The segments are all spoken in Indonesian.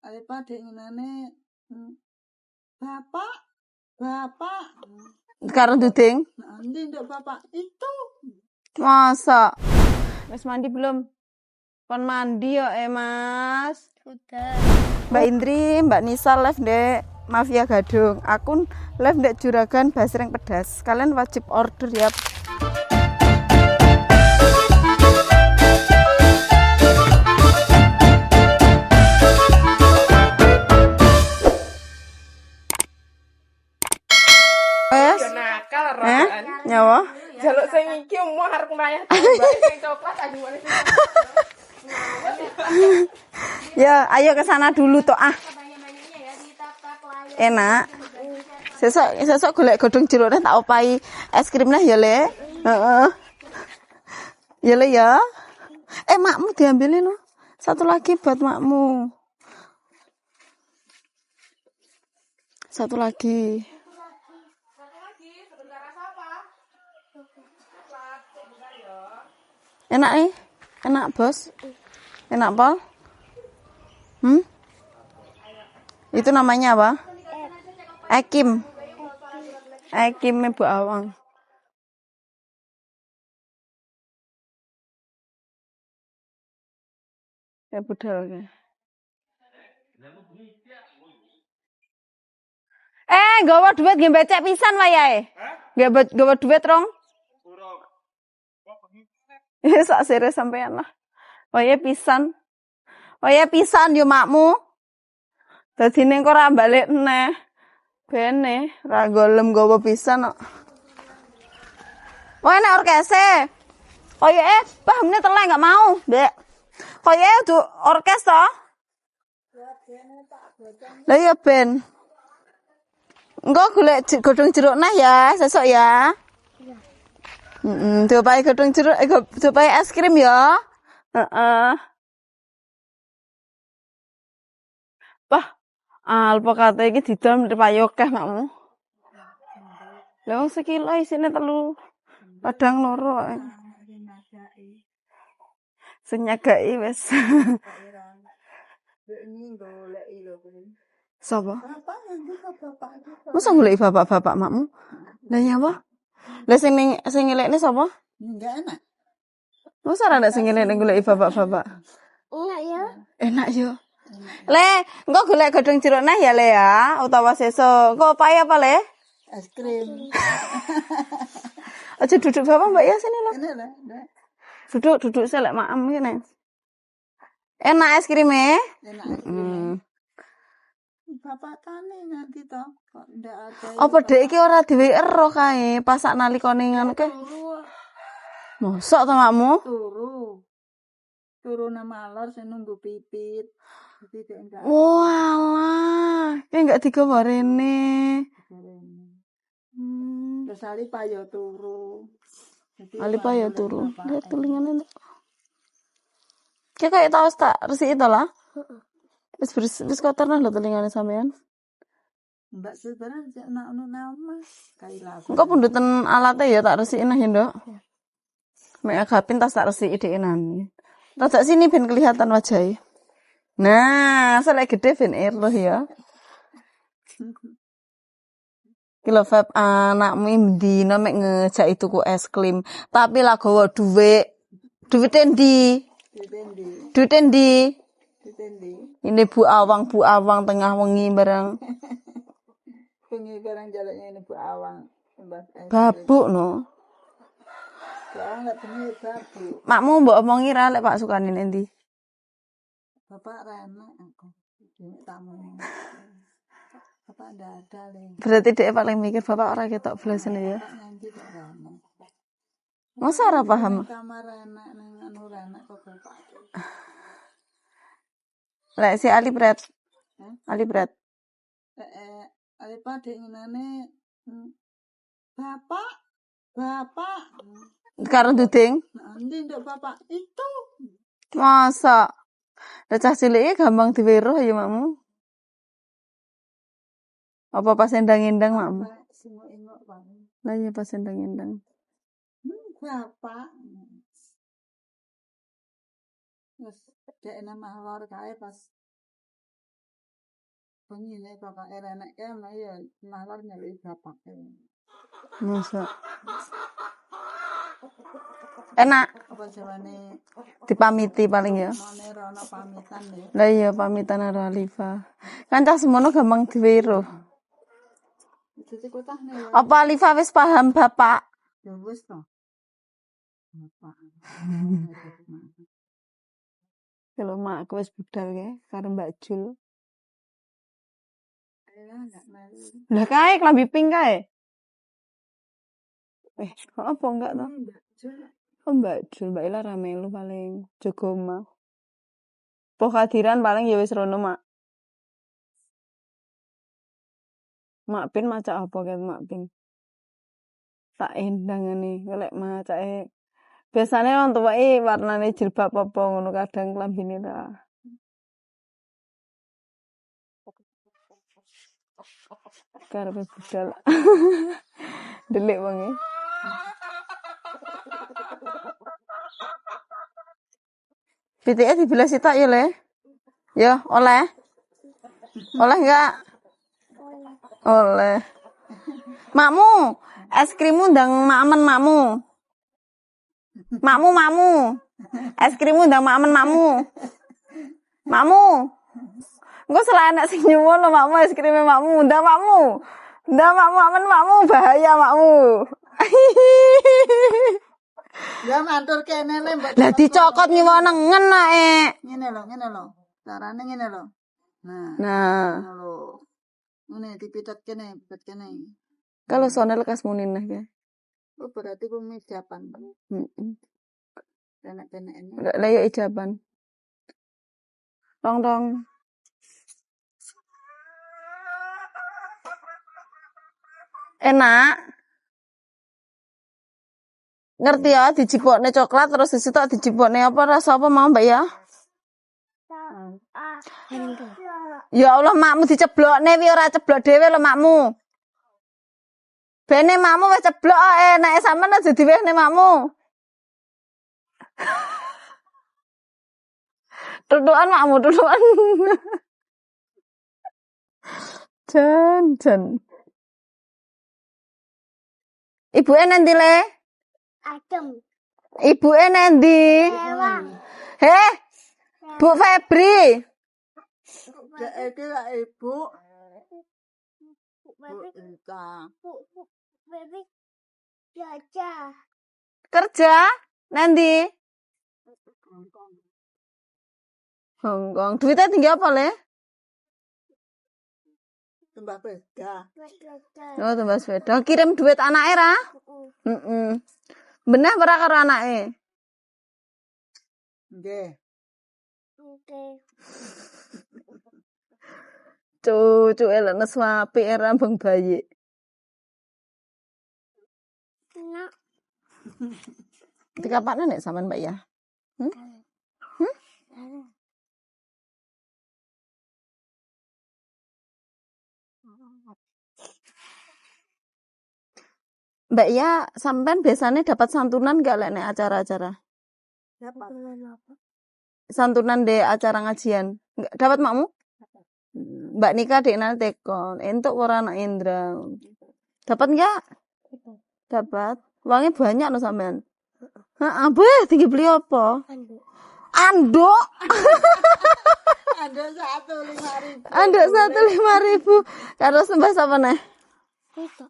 Apa dek ngenane bapak. Karo duding? Nanti nduk bapak itu. Masa? Wis mandi belum? Kon mandi yo Mas. Sudah. Mbak Indri, Mbak Nisa live dek Mafia Gadung. Aku live dek Juragan Basreng Pedas. Kalian wajib order ya. Nyawa? Jaluk sing iki omah arep ngrayah mbak sing coklat aduane sing. Ya, ayo ke sana dulu toh ah. Enak. Sesok golek godhong jeruknya tak opahi es krimnya ya, Le. Heeh. Ya, Le ya. Makmu diambilin loh. Satu lagi buat makmu. Satu lagi. Enak nih? Enak, Bos? Enak, Pol? Itu namanya apa? Ekim. Ekim Ibu Awang. Ya budal ke. Gawa duit nggih becek pisan wayahe. Gawa duit rong. Sak sere sampean lah. Wayahe pisan. Wayahe pisan yo makmu. Dadine kok ora balik neh. Bene ra golem gawa pisan kok. Wae nek orkese. Koyoke pahamne teleh enggak mau, Dek. Koyoke du orkes to? Lah ya ben. Engko golek godhong jeruk nah ya, sesuk ya. Diopahi godhong jeruk, diopahi es krim ya. Heeh. Pah, alpakate iki didol payu akeh makmu. Lah wong sekilo isine 3. Padang loro. Sing nyagaki wis. Sapa? Masa goleki bapak-bapak makmu? Lah nyapa? Lah sing ngelekne sapa? Enggak enak. Masa ora sing ngelekne goleki bapak-bapak? Enak ya. Enak yo. Le, engko golek godhong jeruk nah ya Le ya, utawa sesuk. Engko opahe apa Le? Es krim. Aja duduk bapak Mbak ya sini lho. Ini lah. Duduk selek maem kene. Enak es krimnya? Enak es krim. Bapak tani nganti to kok ndak ada. Apa dek iki ora dhewe ero kae pas sak nalikane ngono ke? Mosok to makmu? Turu nang malor sing nunggu pipit. Walah, ki enggak digawa rene. Terus Ali payo turu. Ali payo turu. Lihat telingane. Ki kayak tahu tak resik itu lah. Wis kotor nah lho telingane sampean. Mbak sebenarnya nak nama kaila. Engko pundutan alate ya tak resikin nah ya, Nduk. Mek agapin tas tak resiki dhekenan. Rada sini ben kelihatan wajahnya. Nah, selek gede ben loh ya. Kilo Feb anakmu mendino mek ngejak tuku es krim, tapi lah gawa dhuwit. Dhuwit endi? Dhuwit endi? Ini Bu Awang tengah wengi bareng. Wengi bareng jalannya ini Bu Awang. Babuk no. Ya enggak bener babuk. Makmu mbok omongi ra lek Pak Sukani endi? Bapak Rana aku. Tamu. Bapak ndak ada le. Berarti dhek paling mikir bapak ora ketok blasene ya. Nanti kok Rana. Masa ora paham? Kamar anak nang anu Rana kok bapak. Lek si Ali Bret. Ali Bret. Ali padhe ngenane bapak. Karo duding? Nanti nduk bapak itu. Masa? Lah cah cilik gampang diweruh ya makmu. Apa pas endang-endang makmu? Singok-ingok banget. Lah ya pas endang-endang. Bapak. Wes dek nang malor kae pas bengi nek bapake renek kene ya malah nyeluk bapake. Masa. Enak Apa jawane dipamiti paling ya. mane rono pamitan ya. Lah iya pamitan karo Alifa. Kan cah semono gampang diweruh. Dadi kotahne ya. Apa Alifa wis paham bapak? Ya wis to. Bapak. Kalau mak aku wis budal ya karo Mbak Jul. Ya enggak melu. Lah kae klambi pink kae. Apa enggak toh? Mbak Jul. Oh Mbak Jul, Mbak Ila ra melu paling jaga omah. Po kehadiran paling ya wis rono mak. Mak Pin maca apa kan Mak Pin? Tak endang ngene, golek macake. Biasane wong tuweke warnane jilbab apa ngono kadang klambine ra. Karepe budal. Delik wonge. BTS dibelah sitok ya, Le? Ya, oleh. Oleh enggak? Oleh. Makmu, es krimmu ndang makmen makmu. Makmu. Es krimmu ndang makmen makmu. Makmu. Engko selain nek sing nyuwun lho makmu es krime makmu, ndang makmu. Ndang makmu makmen makmu bahaya makmu. Ya matur kene le mbok. Lah dicokot ngiwonengen ae. Ngene lho. Carane ngene lho. Nah, Ngono lho. Ngene dipitet kene, pet kene. kalau sonel lekas muninah ya. Oh berarti pemijapan. Heeh. Penek-penek ini. Lah ya ijaban. Tong. Enak. Ngerti ya dijipokne coklat terus disitok dijipokne apa rasa apa mau Mbak ya? Ya Allah makmu diceblokne wi ora ceblok dhewe lho makmu. Bene makmu wis ceblok enake sampean aja diwehne makmu. Tutukan makmu tutukan. Jan. Ibuke nendi le? Adem. Ibuke nendi? Heh. Bu Febri. Dek iki lak ibu. Bu Baby, Inta. baby, jaja. Kerja nendi? Hongkong. Duitnya tinggi apa le? Tembak beda. Oh, tambah sepeda. Kirim duit anake ra? Benah ora karo anake? Nggih. Oke. Cucu elek nesu apik era mbang bayi. Nak. Dikapan nek sampean Mbak ya? Mbak ya, sampean biasanya dapat santunan gak lek nek acara-acara? Dapat. Santunan de acara ngajian. Enggak dapat makmu? Mbak Nika dekna tekon, entuk ora anak Indra. Dapat enggak? Dapat. Uangnya banyak loh sampean. Heeh, boleh tinggi beli apa? Anduk. Ada 1.500. Anduk 1.500. Karo sembah sapa neh? Itu.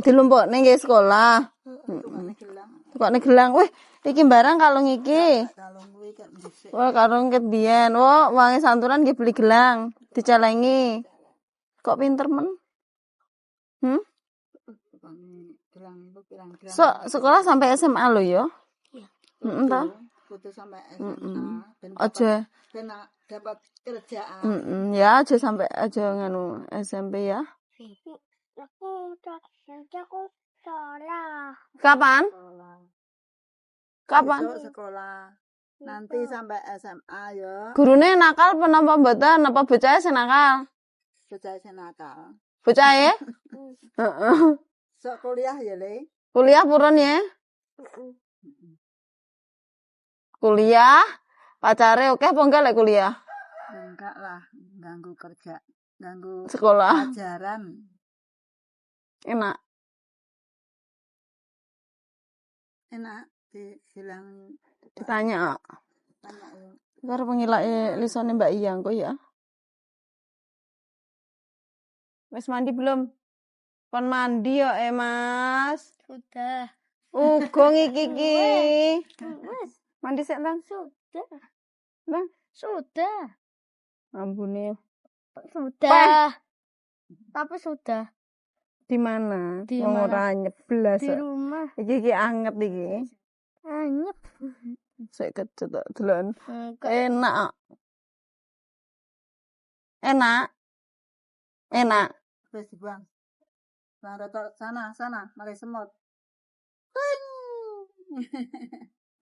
Dilumpukne nggih sekolah. Tukane gelang. Tukane gelang. Wih, iki barang kalung iki. Kalung kuwi kan dhisik. Wah, kalung ket biyen. Wah, uangnya santunan nggih beli gelang, dicelengi. Kok pinter men? Tukane gelang itu gelang-gelang. Sekolah sampai SMA lo ya? Iya. Heeh ta? Foto sampai SMA. Aja. Ben dapat kerjaan. Ya aja sampai aja nganu SMP ya. Nanti aku sekolah. Kapan? Sekolah. Kapan? Besok sekolah. Nanti sampai SMA ya. Gurune nakal apa mboten? Apa bocahe sing nakal? Bocah sing nakal. Bocahe? Heeh. Sok kuliah ya, Le. Kuliah purun ya? Kuliah pacare oke apa enggak lek kuliah? Enggak lah, ganggu kerja. ganggu sekolah. pelajaran. Enak. Enak dibilang Ditanya. tanya ya. Karo pengilake lisane Mbak Iyang kok ya. Wis mandi belum? Kon mandi ya, Mas. Sudah. Ugo ngiki. Mandi sik, Bang. Sudah. Bang, Sudah. ambune Sudah. Tapi sudah. di mana? Di Wong mana? ora nyeblas. Di rumah. Iki anget iki. Anyep. Sik kecut tok delon. Enggak. Enak. Enak. Enak. Wis dibuang. Bang rotor sana, mari semut.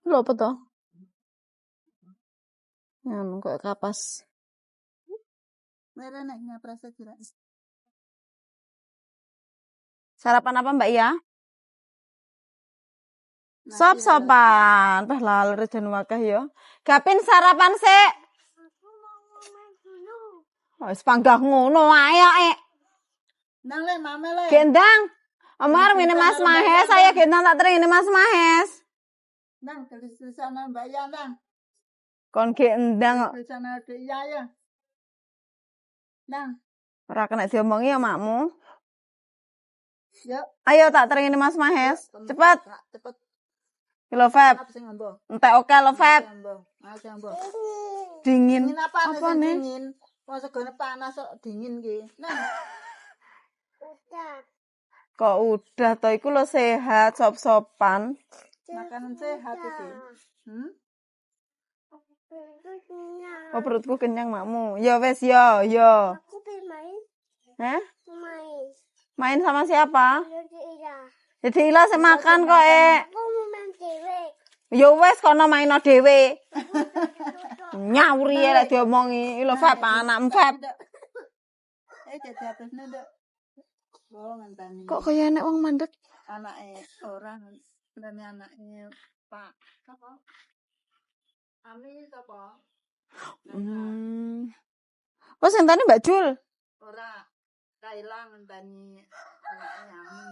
Lho apa to? Anu kok kapas. Mere nek ngapres kira. Sarapan apa Mbak ya? Sop-sopan. Tah laler jan wakeh ya. Gapin sarapan sik. Wis panggah ngono ae. Nang le mame le. Gendang. Amar ngene Mas Mahes, saya gendang tak tering ini Mas Mahes. Nang tulisan Mbak Ya nang. Kon gendang kok Tulisan Dek Ya ya. Nang, ora kena diomongi ya makmu. yuk. Ayo tak tering ini Mas Mahes. Cepet. Cepet. Kilo Feb. Apa sing ngambo? Entek oke lo Feb. Ngambo. Dingin. Dingin apa Apa nih? Dingin. Wong segone panas kok dingin ki. Nang, Sudah. Kok udah to iku lo sehat sop-sopan. makanan sehat iki. Oh perutku kenyang makmu. Ya wes yo. Aku pengen main. Hah? Main. Main sama siapa? Jadi iya. Jadi Ila sing makan kok Aku mau main cewek. Ya wes kono maino dhewe. Nyawuri lek diomongi. Lho Feb anakmu Feb. Jadi habisnya nduk. Oh ngenteni. Kok kaya enek wong mandek? Anake orang dan anaknya Pak sapa? Ami sapa? Oh sing tani Mbak Jul. Ora kailang ngenteni anaknya Ami.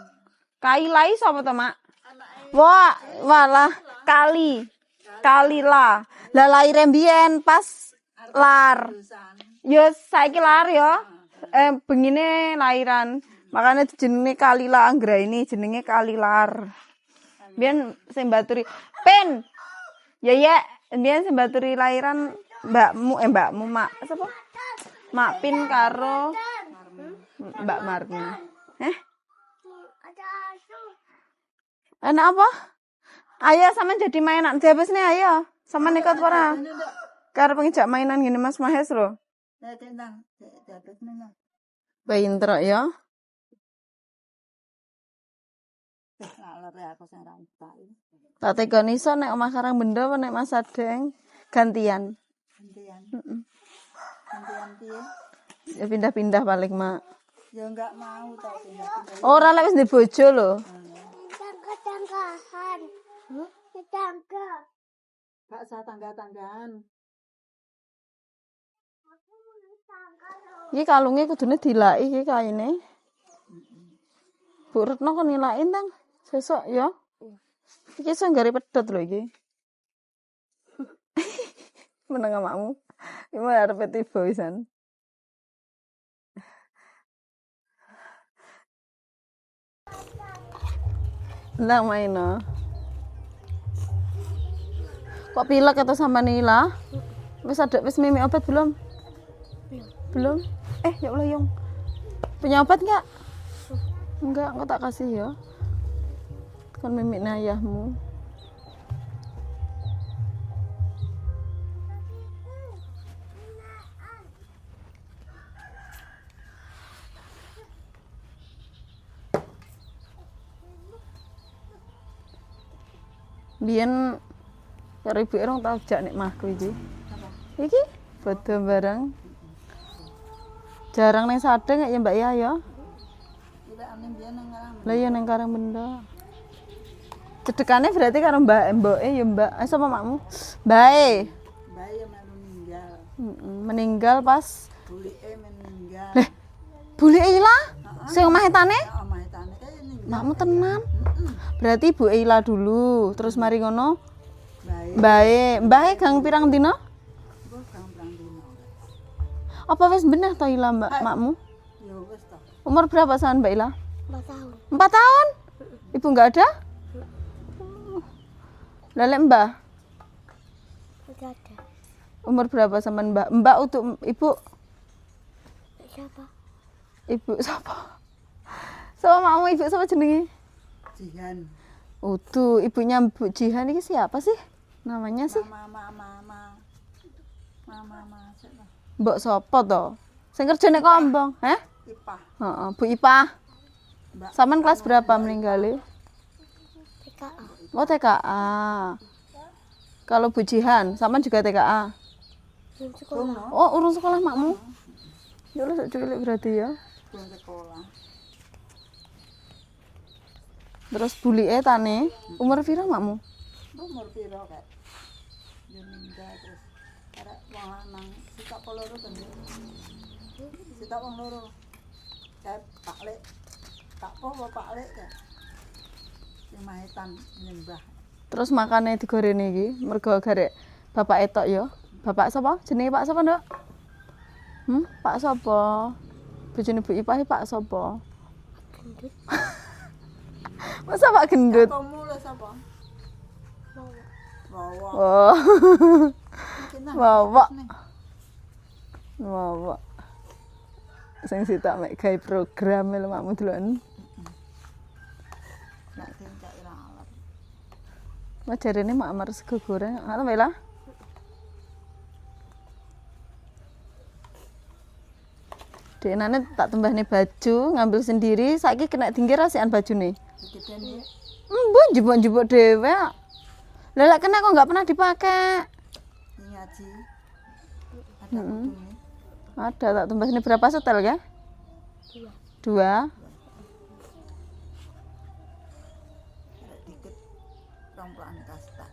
Kailai sapa to, Mak? Anake Wah, walah Kalila. Lah laire mbiyen pas lar. tulisan. Yo saiki lar yo. Bengine lairan. Makanya jenenge Kalila Anggraini, jenenge Kalilar. Biyen sing baturi Pen. Ya biyen sing baturi lairan mbakmu Mak sapa? Mak Pin karo Mbak Marni. Ada asu. Enak apa? Ayo sama jadi mainan. Jabes nih ayo. Sama nikot ora. Karo pengijak mainan gini Mas Mahes lho. Nang, habisnya nang. Pinter ya. Laler ya aku sing ra tahu. Tak tegon iso nek omah Karangbenda apa nek Mas Adeng gantian. Gantian. Heeh. Gantian piye? Ya pindah-pindah paling Mak. Ya enggak mau tak pindah-pindah. Ora lek wis ndek bojo lho. Tangga-tanggahan. Tangga. Gak usah tangga-tanggaan. Iki kalunge kudune dilaki iki kaine. Bu Retno kon nilakin tang sesuk ya. Iki iso nggare pedhot lho iki. Meneng amakmu. Iki mau arep tiba wisan. Ndak main no. Kok pilek atau sama Nila? Wis mimi obat belum? Belum. Ya Allah Yong. Punya obat enggak? Enggak tak kasih ya. Kan mimik ayahmu. Biyen karo ibu orang tau jak nek mahku iki. Iki foto bareng. Jarang ning Sadeng ya Mbak ya. Tidak aning biyen nang ngarang. Lah ya ning Karangbenda. Cedekane berarti karo mboke ya Mbak. Sapa makmu? Mbae. Mbak ya melu ninggal. Meninggal pas Bulike meninggal. Leh, Bule Ila sing omahe tane? Ya omahe tane kae meninggal. Makmu tenan. Berarti Bu Ila dulu, terus mari ngono Baik. Mbae gang pirang dina? Mbok kang perang dino. Apa wis beneh to Ila Mbak makmu? Ya wis to. Umur berapa sampean Mbak Ila? 4 tahun. 4 tahun? Ibu enggak ada? Lelek Mbah, Tidak ada. umur berapa sampean Mbak? Mbak untuk ibu? Siapa? Ibu sapa? Sama makmu ibu sapa jenenge? Jihan. Utuh, ibunya Bu Jihan ini siapa sih? Namanya sih? Mama. Siapa? Mbok sapa to? Sing kerja nek Kombong, heh? Ipah. Heeh, Bu Ipah. Mbak Sampean kelas berapa meninggalnya? TKA. Oh TKA. Kalau Bu Jihan, sampean juga TKA. Belum sekolah. Oh, urung sekolah makmu? Ya lu sok cilik berarti ya. Belum sekolah. Terus bulike tane, umur pira makmu? Umur piro kae? Dia meninggal terus arek wong lanang sitok apa loro kan. Sitok wong loro. Kae Pak Lek. Tak apa Pak Lek kae. Sing mahetan nyembah. Terus makane digorene iki mergo garek bapak etok ya. Bapak sapa? Jenenge Pak sapa, Nduk? Pak sapa? Bojone Bu Ipah Pak sapa? Gendut. Masa Pak gendut? Kamu lho sapa? Wawa. Oh. Kena. Wawa. Wawa. Sing sitok mek gawe program lho makmu deloken. Nek cak ira alat. Majarene mak amar sego goreng. Ngono wae lah. Denane tak tambahne baju, ngambil sendiri, saiki kena tinggi rasikan bajune. Digeden ya. Mbok njupuk-njupuk dhewe. Lah lek kena kok enggak pernah dipakai. Ngaji. Ada kudune. Ada tak tambahne berapa setel ya? 2. Arek dikit rompokan kasta.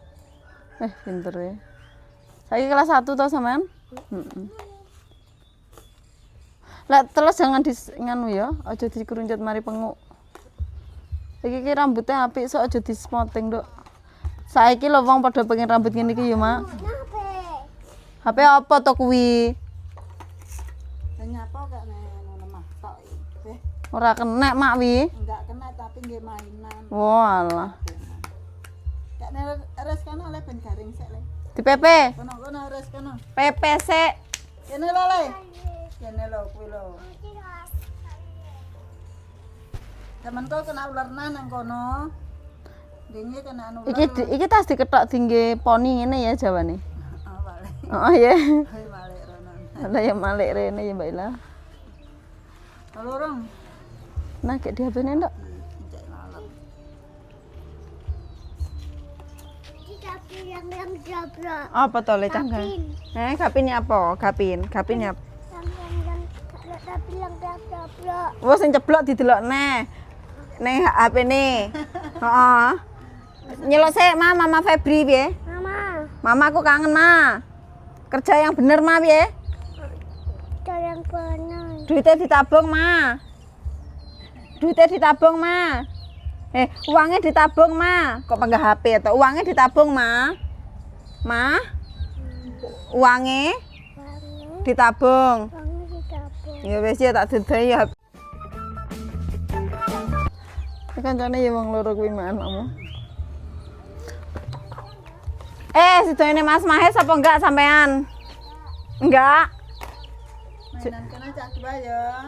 Pinter ya. Saiki kelas 1 to sampean? Heeh. Lah terus jangan nganu ya, aja dikeruncet mari penguk. Iki rambutnya apik sok aja dismoting, Nduk. Saiki lho wong padha pengen rambut ngene iki ya, Mak. HP apa to kuwi? Lah nyapa gak nek lemah tok iki. Ora kenek, Mak wi. Enggak kena tapi nggih mainan. Walah. Gak nek res kono le ben garing sik le. Di PP. Kono res kono. PP sik. Kene lho le. Kene lho kuwi lho. Temen kok kena ulerna nang kono. Dinge kena anu. Iki tas diketok tinggi poni ngene ya jawane. Awale. Oh ya. Hai balik rono. Ada yang malik rene ya Mbak Ila. Lorong. Nah, kayak di HP-ne, Nduk. Cek lalat. Tidak bilang yang jabra. Apa to le cangga? Gapin apa? Gapin apa? Yang tidak bilang yang jabra. Wes sing ceblok didelokne. Ning HP-ne. Heeh. Nyelok sik, Ma, Mama Febri piye? Mama, Mama aku kangen, Ma. Kerja yang bener, Ma, piye? ada yang benar. Duitnya ditabung, Ma. Duitnya ditabung, Ma. Uangnya ditabung, Ma. Kok panggah HP atau uangnya ditabung, Ma? Ma? Uangnya ditabung. Wangi di dapur. Ya wis ya tak dodoi ya. Kancane ya wong loro kuwi man kamu. Sidone Mas Mahes apa enggak sampean? Enggak. Mainan kena cak dua ya.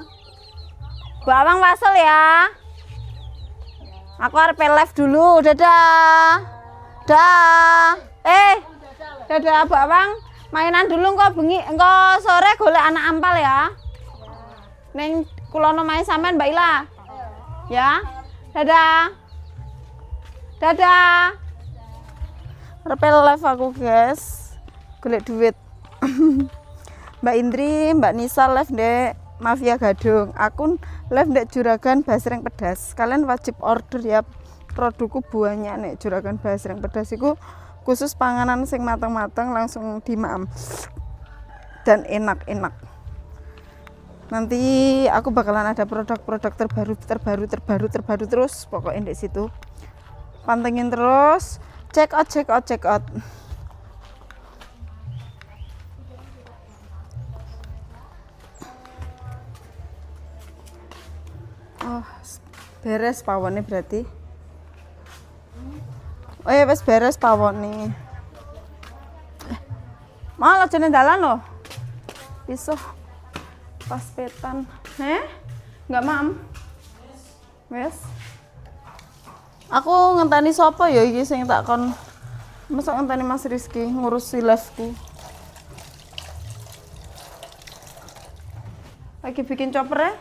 Bawang wasel ya. Aku arep live dulu. Dadah. Dah. Dadah Bawang. Mainan dulu engko bengi, engko sore golek anak ampal ya. Ning kulono mae sampean Mbak Ila. Ya. Dadah. Dadah. Arep live aku, guys. Golek duit. Mbak Indri, Mbak Nisa live ndek Mafia Gadung. Aku live ndek Juragan Basreng Pedas. Kalian wajib order ya. Produkku banyak nek Juragan Basreng Pedas iku khusus panganan sing mateng-mateng langsung dimaem dan enak-enak. Nanti aku bakalan ada produk-produk terbaru terus pokoknya di situ. Pantengin terus, check out. Oh, beres pawonnya berarti. Oh ya wes beres pawonnya. Malah jeneng dalan loh. Pisuh paspetan. Enggak mam. Wes. Aku ngenteni sapa ya iki sing tak kon. Masa ngenteni Mas Rizky ngurusi live-ku. Lagi bikin chopper ya?